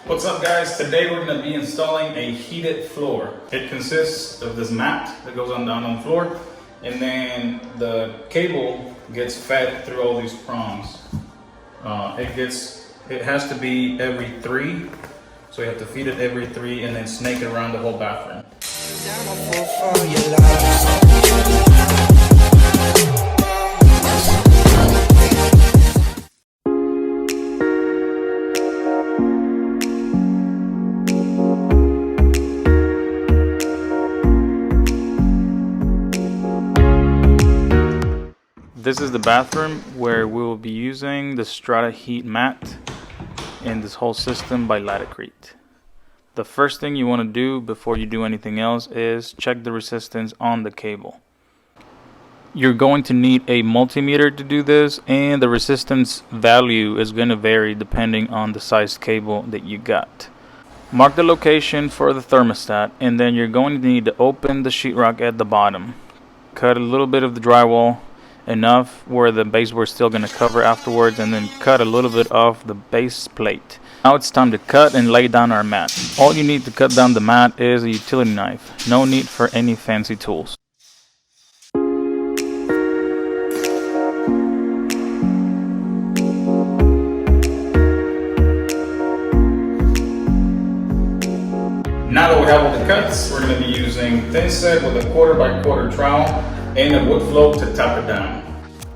What's up guys? Today we're going to be installing a heated floor. It consists of this mat that goes on down on the floor, and then the cable gets fed through all these prongs. It has to be every 3, so you have to feed it every 3 and then snake it around the whole bathroom. This is the bathroom where we will be using the Strata Heat mat in this whole system by Latacrete. The first thing you want to do before you do anything else is check the resistance on the cable. You're going to need a multimeter to do this, and the resistance value is going to vary depending on the size cable that you got. Mark the location for the thermostat, and then you're going to need to open the sheetrock at the bottom. Cut a little bit of the drywall, enough where the baseboard is still going to cover afterwards, and then cut a little bit off the base plate. Now it's time to cut and lay down our mat. All you need to cut down the mat is a utility knife. No need for any fancy tools. Now that we have all the cuts, we're going to be using thin set with a 1/4 by 1/4 trowel and a wood float to tap it down.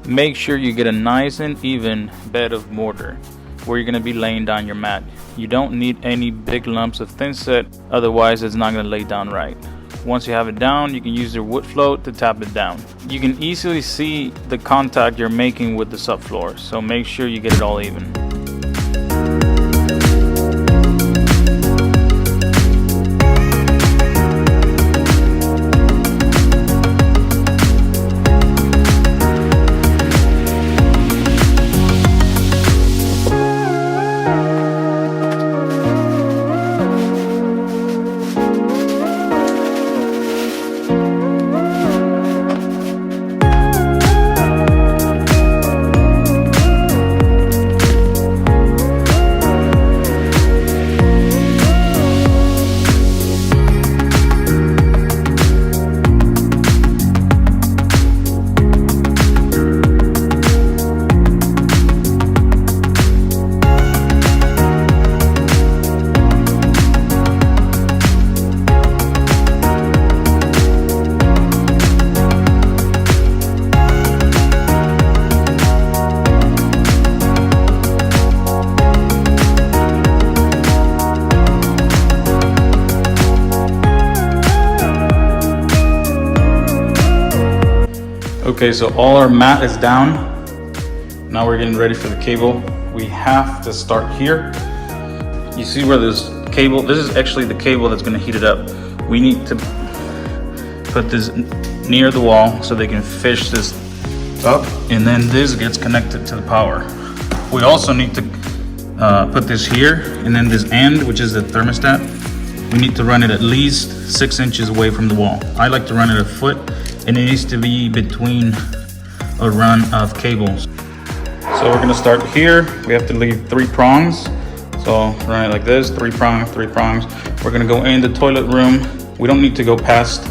Make sure you get a nice and even bed of mortar where you're going to be laying down your mat. You don't need any big lumps of thin set, otherwise it's not going to lay down right. Once you have it down, you can use your wood float to tap it down. You can easily see the contact you're making with the subfloor, so make sure you get it all even. Okay, so all our mat is down. Now we're getting ready for the cable. We have to start here. You see where this cable, this is actually the cable that's going to heat it up. We need to put this near the wall so they can fish this up, and then this gets connected to the power. We also need to put this here, and then this end, which is the thermostat, we need to run it at least 6 inches away from the wall. I like to run it a foot, and it needs to be between a run of cables. So we're gonna start here. We have to leave 3 prongs. So run it like this, 3 prongs, 3 prongs. We're gonna go in the toilet room. We don't need to go past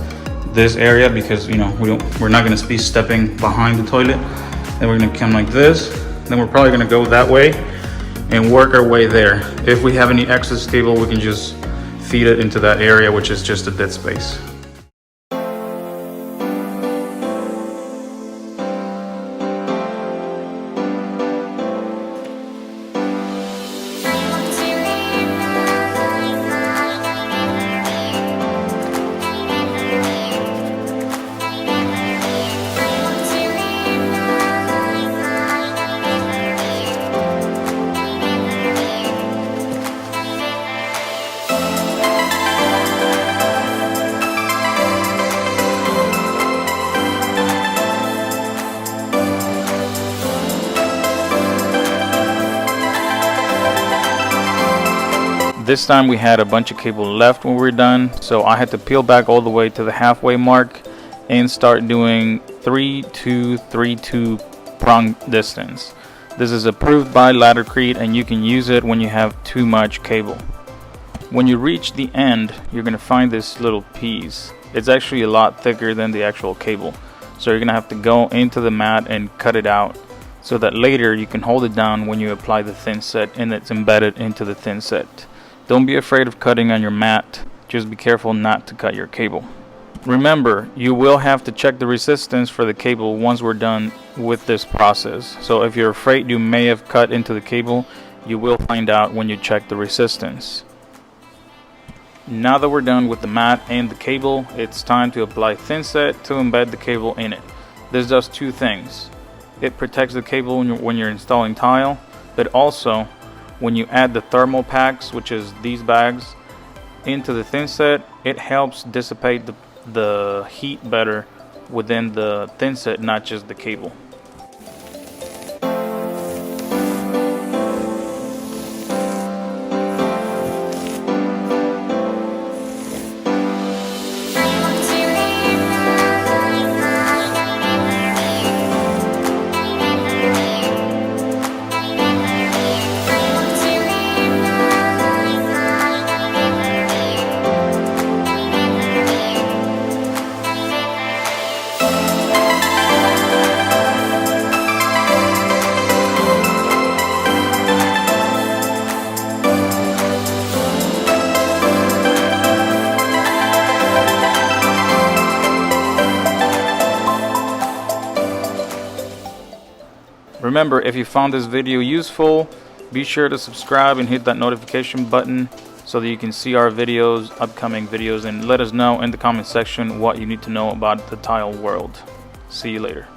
this area because we're not gonna be stepping behind the toilet. Then we're gonna come like this. Then we're probably gonna go that way and work our way there. If we have any excess cable, we can just feed it into that area, which is just a dead space. This time we had a bunch of cable left when we were done, so I had to peel back all the way to the halfway mark and start doing 3-2-3-2 prong distance. This is approved by Latacrete and you can use it when you have too much cable. When you reach the end, you're going to find this little piece. It's actually a lot thicker than the actual cable. So you're going to have to go into the mat and cut it out so that later you can hold it down when you apply the thin set and it's embedded into the thin set. Don't be afraid of cutting on your mat. Just be careful not to cut your cable. Remember, you will have to check the resistance for the cable once we're done with this process. So if you're afraid you may have cut into the cable, you will find out when you check the resistance. Now that we're done with the mat and the cable, it's time to apply thin set to embed the cable in it. This does two things. It protects the cable when you're installing tile, but also when you add the thermal packs, which is these bags, into the thin set, it helps dissipate the heat better within the thin set, not just the cable. Remember, if you found this video useful, be sure to subscribe and hit that notification button so that you can see our videos, upcoming videos, and let us know in the comment section what you need to know about the tile world. See you later.